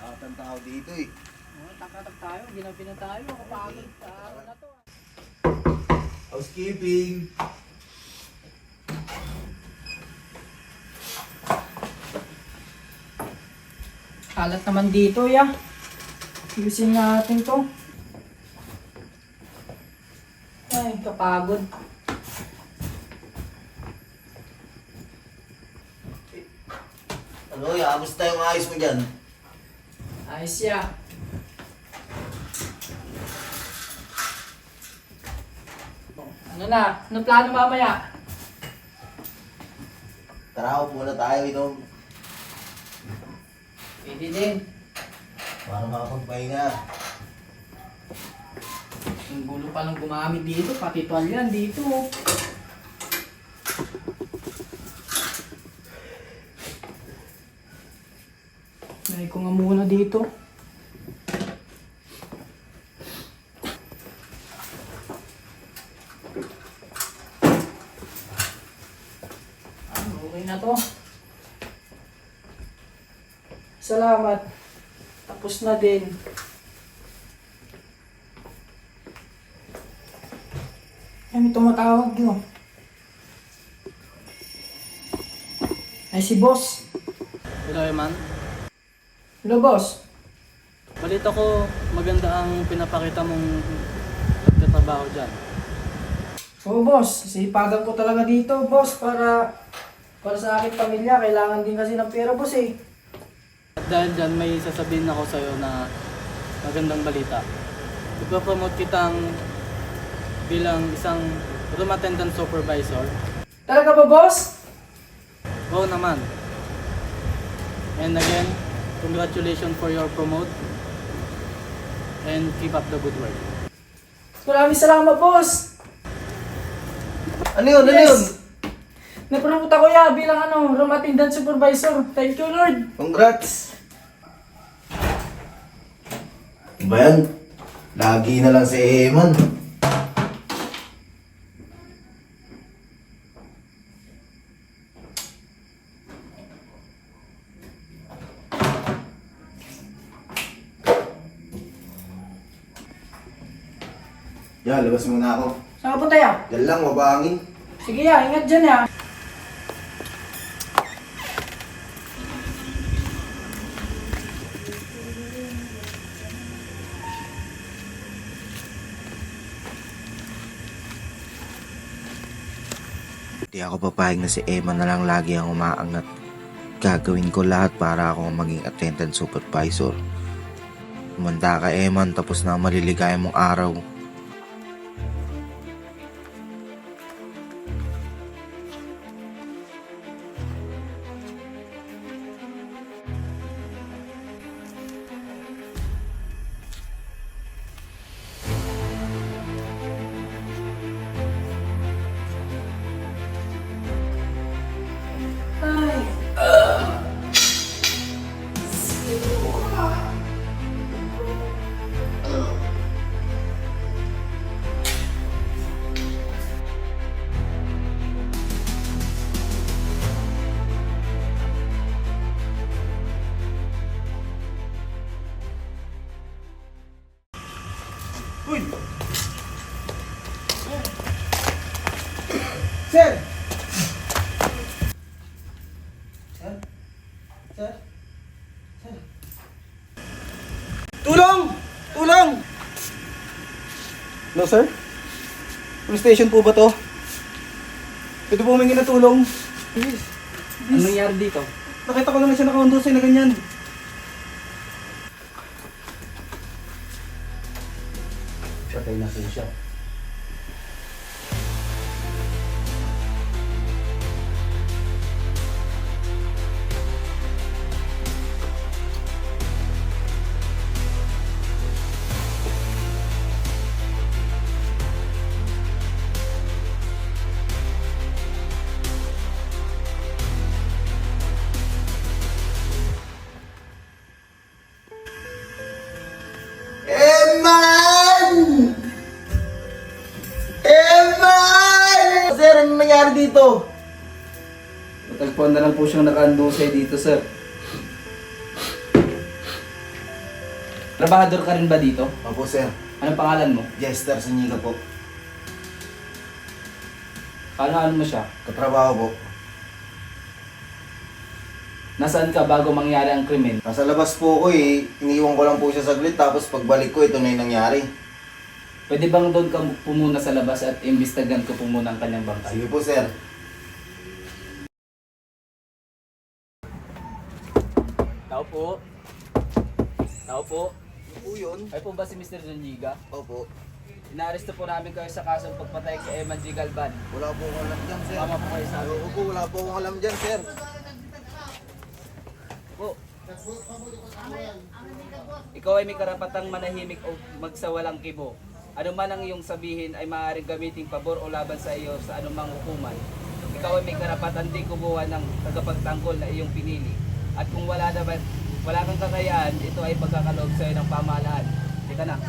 Atang tao dito eh. Oh, takatag tayo, ginabi na tayo. Kapagod sa araw na to. Housekeeping. Kalat naman dito, ya. Ayusin natin to. Ay, kapagod. Ano, kamusta yung ayos mo dyan? Ayos ya. Ano na? Ano plano mamaya? Tara, upo muna tayo inom. Pwede din. Para makapagpahinga. Ang gulo pa lang gumamit dito, pati tuwalyan dito. Nai ko nga muna dito. Okay na to. Salamat. Tapos na din. Ay, may tumatawag yun. Ay, si boss. Hello, Eman. Hello, boss. Balita ko maganda ang pinapakita mong pagtatrabaho dyan. Oo, boss. Sipagan ko talaga dito, boss, para sa aking pamilya. Kailangan din kasi ng pera, boss, eh. At dahil dyan, may sasabihin ako sa'yo na magandang balita. Ipapromote kitang bilang isang room attendant supervisor. Talaga ba, boss? Oo naman. And again, congratulations for your promote. And keep up the good work. Maraming salamat, boss. Ano yun? Ano yun? Napromote ako ya bilang room attendant supervisor. Thank you, Lord. Congrats! Ba yan? Lagi na lang si Eman. Ya, labas muna ako. Saan ka punta, ya? Diyan lang, mabangin. Sige, ya. Ingat dyan, ya. Di ako papayag na si Emma na lang lagi ang umaangat. Gagawin ko lahat para ako maging attendant supervisor. Umanda ka, Eman, tapos na ang maliligaya mong araw. Ay. Uy! Sir! Sir? Sir? Sir? Tulong! Tulong! Hello, sir? Police station po ba to? Pwede po humingi ng tulong? Please. Anong nangyari dito? Nakita ko lang na siya nakakondusay na ganyan. Patay na po siya. Eman! Eman! Sir, ano nangyari dito? Natagpuan na lang po siyang nakaandusay dito, sir. Trabahador ka rin ba dito? Opo, sir. Anong pangalan mo? Jester Zuniga po. Ano mo siya? Katrabaho po. Nasaan ka bago mangyari ang krimen? Nasa labas po ako eh. Iniwan ko lang po siya saglit tapos pagbalik ko ito na yung nangyari. Pwede bang doon ka pumuna sa labas at imbestigahan ko po muna ang kanyang bangkay? Sige po, sir. Tao po. Tao po. Ano po yun? Ay po ba si Mr. Zuniga? Opo. Inaaresto po namin kayo sa kasong pagpatay kay Eman G. Galvan. Wala po akong alam dyan, sir. Tama po kayo sa amin. Opo, wala po akong alam dyan, sir. Po. Ikaw ay may karapatang manahimik o magsawalang kibo. Ano man ang iyong sabihin ay maaaring gamitin pabor o laban sa iyo sa anumang hukuman. Ikaw ay may karapatan din kumuha ng tagapagtanggol na iyong pinili. At kung wala kang kakayaan, ito ay pagkakaloob sa iyo ng pamahalaan. Tika na.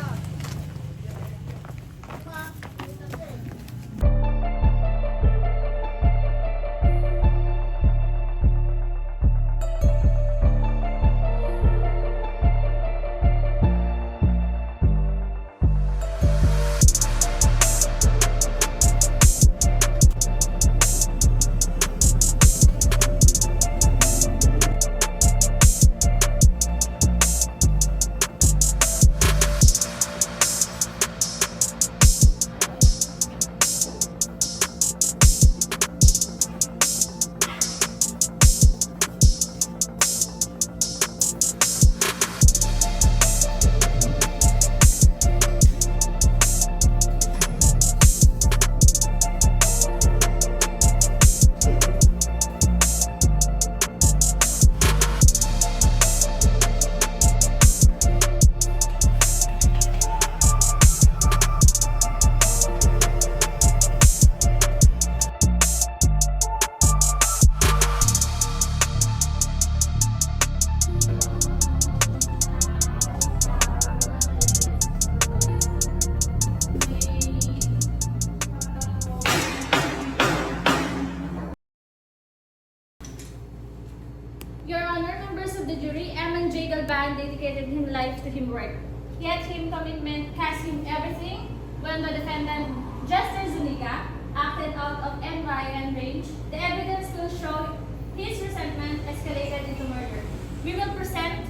Your Honor, members of the jury, Eman J. Galvan dedicated his life to him work. Yet his commitment cost him everything when the defendant, Jester Zuniga, acted out of environment range. The evidence will show his resentment escalated into murder. We will present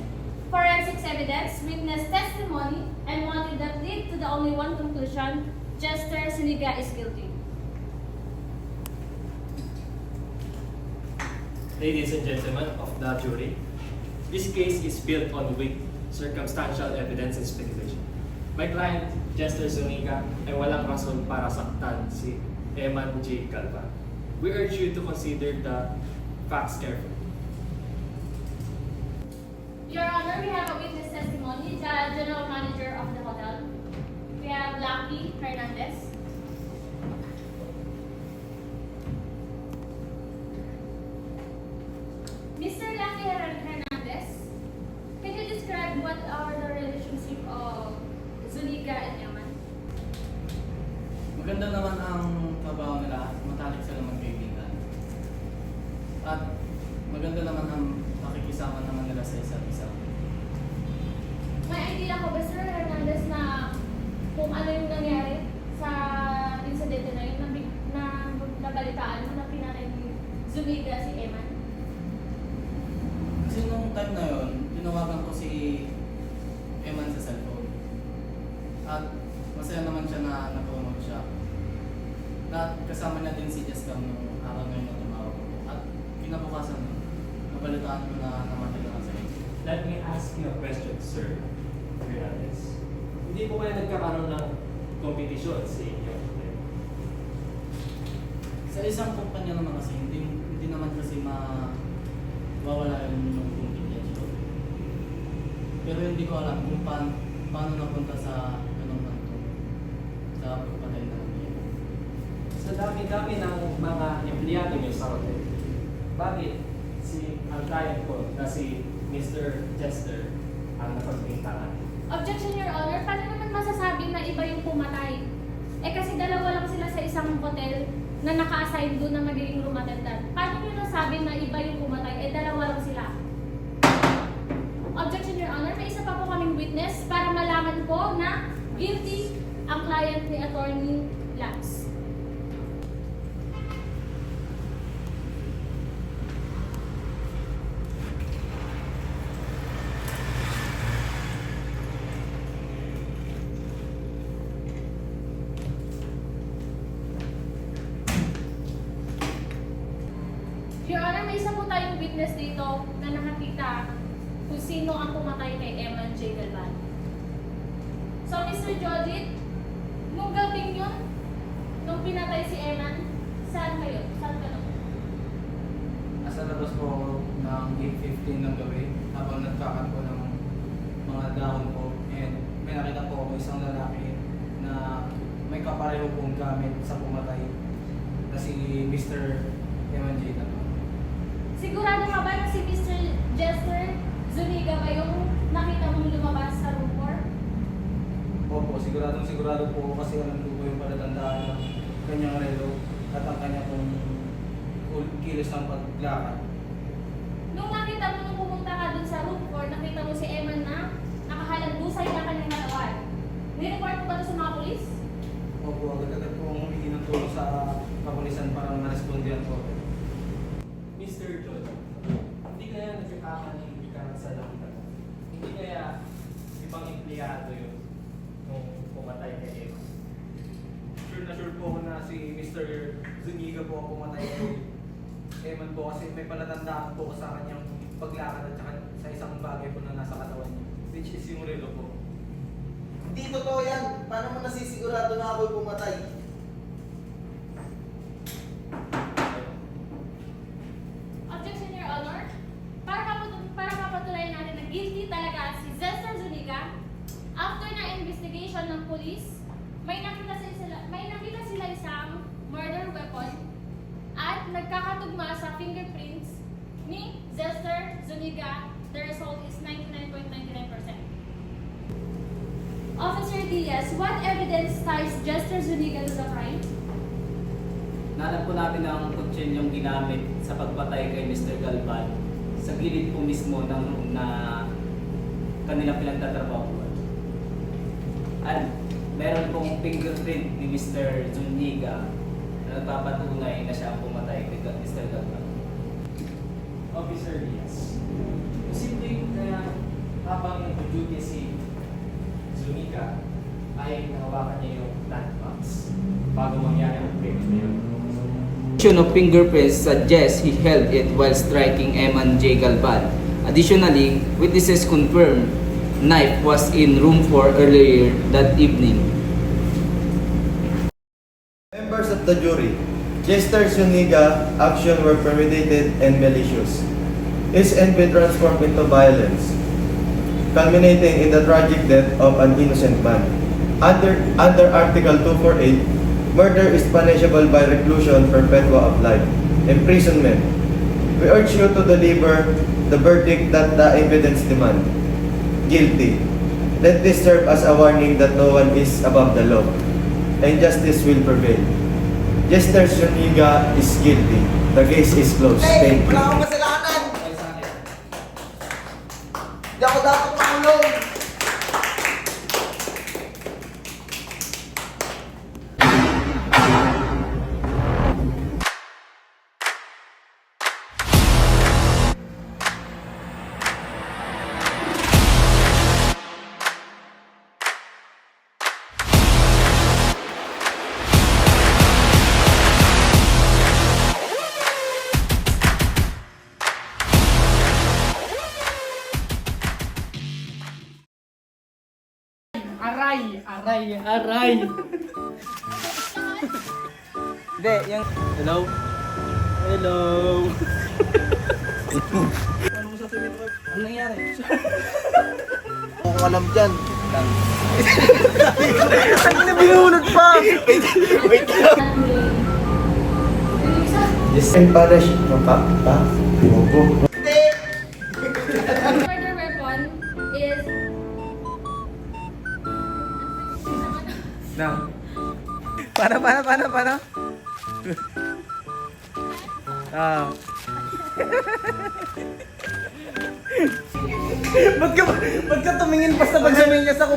forensics evidence, witness testimony, and motive that lead to the only one conclusion: Jester Zuniga is guilty. Ladies and gentlemen of the jury, this case is built on weak circumstantial evidence and speculation. My client, Jester Zuniga, ay walang rason para saktan si Eman J. Galvan. We urge you to consider the facts carefully. Your Honor, we have a witness testimony, the general manager of the hotel. We have Lucky Hernandez. Mr. Lucky Hernandez, can you describe what are the relationship of Zuniga and Eman? Maganda naman ang trabaho nila, matalik sila magkaibigan. At maganda naman ang pakikisama naman nila sa isa't isa. May idea ko ba, Sir Hernandez, na kung ano yung nangyari sa incident na yun, na nabalitaan mo na pinatay ni Zuniga si Eman? Kasi nung time na yun, tinawagan ko si Eman sa cellphone. At masaya naman siya na nag-promote siya. At kasama niya din si Jessica nung araw na yun na tumawag ko. At kinabukasan, nabalitaan ko na namatay na sa inyo. Let me ask you a question, Sir Hernandez. Hindi po kayo nagkakaroon ng kompetisyon sa inyo? Sa isang kumpanya naman kasi, hindi naman kasi mawawala yung kumpanya. Pero hindi ko alam kung paano napunta sa ganong kanto. Sa pagpatay na niya. Sa dami-dami ng mga empleyado niyo sa hotel, bakit ang client ko na si Mr. Jester ang napagpintangan? Objection, Your Honor. Paano naman masasabi na iba yung pumatay? Eh kasi dalawa lang sila sa isang hotel na naka-assign doon na magiging room attendant. Paano nyo nasabi na iba yung pumatay? Eh dalawa lang sila. Objection, Your Honor. May isa pa po kaming witness para malaman po na guilty ang client ni Attorney Lance. Your Honor, may isa po tayong witness dito na nakakita kung sino ang pumatay kay Eman J. Galvan. So, Mr. Jodit, nung gabing yun, nung pinatay si Eman, saan kayo? Saan ka nung? Nasa labas po ako ng 8:15 ng gabi habang nagkakat po ng mga dahon po. And may nakita po ako isang lalaki na may kapareho pong gamit sa pumatay na si Mr. Eman J. Galvan. Sigurado ka ba na si Mr. Jester Zuniga ba yung nakita mong lumabas sa room 4? Opo, sigurado po ako kasi alam ko po yung palatandaan ng kanyang relo at ang kanya pong kilos ng paglakad. Nung nakita mo nung pumunta ka dun sa room 4, nakita mo si Eman na nakahalandusay na kanyang katawan. Nireport mo ba ito sa mga polis? Opo, agad-agad po ang humingi ng tulong sa kapulisan para ma-respondihan po. Mr. John, hindi kaya nagkakamali ka sa nakita mo? Hindi kaya ibang empleyado yun nung pumatay kay Eva? Sure na sure po ako na si Mr. Zuniga po ang pumatay kay Eman po kasi may palatandaan po sa kanyang paglakad at saka sa isang bagay po na nasa katawan niya, which is yung relo po. Hindi totoo yan. Paano mo nasisigurado na ako'y pumatay? Objection, Your Honor. Para mapatunayan natin na guilty talaga si Zester Zuniga, after na investigation ng police, may nakita sila isang murder weapon at nagkakatugma sa fingerprints ni Zester Zuniga. The result is 99.99%. Officer Diaz, what evidence ties Zester Zuniga to the crime? Nahanap po natin ang kutsinyong ginamit sa pagpatay kay Mr. Galvan sa gilid po mismo ng room na kanilang pinagtatrabahuan. At meron pong fingerprint ni Mr. Zuniga na nagpapatunay na siya ang pumatay kay Mr. Galvan. Officer Diaz, posibleng kaya habang nag-duty si Zuniga ay nahawakan niya yung landmarks bago mangyari ang crime na yun. Of fingerprints suggests he held it while striking Eman J. Galvan. Additionally, witnesses confirm knife was in room 4 earlier that evening. Members of the jury, Jester Zuniga action were premeditated and malicious. His end will transform into violence, culminating in the tragic death of an innocent man. Under Article 248, murder is punishable by reclusion perpetua of life, imprisonment. We urge you to deliver the verdict that the evidence demand. Guilty. Let this serve as a warning that no one is above the law, and justice will prevail. Jester Zuniga is guilty. The case is closed. Thank you. Wala akong kasalanan! Hindi ako dapat makulong! Aray! Hindi, yung... Hello? Hello! Ano nangyari? Kung alam dyan. And punish. Bobo. Murder weapon is... Na. Paano? Ah. Ba't ka tumingin basta pag suminyas ako?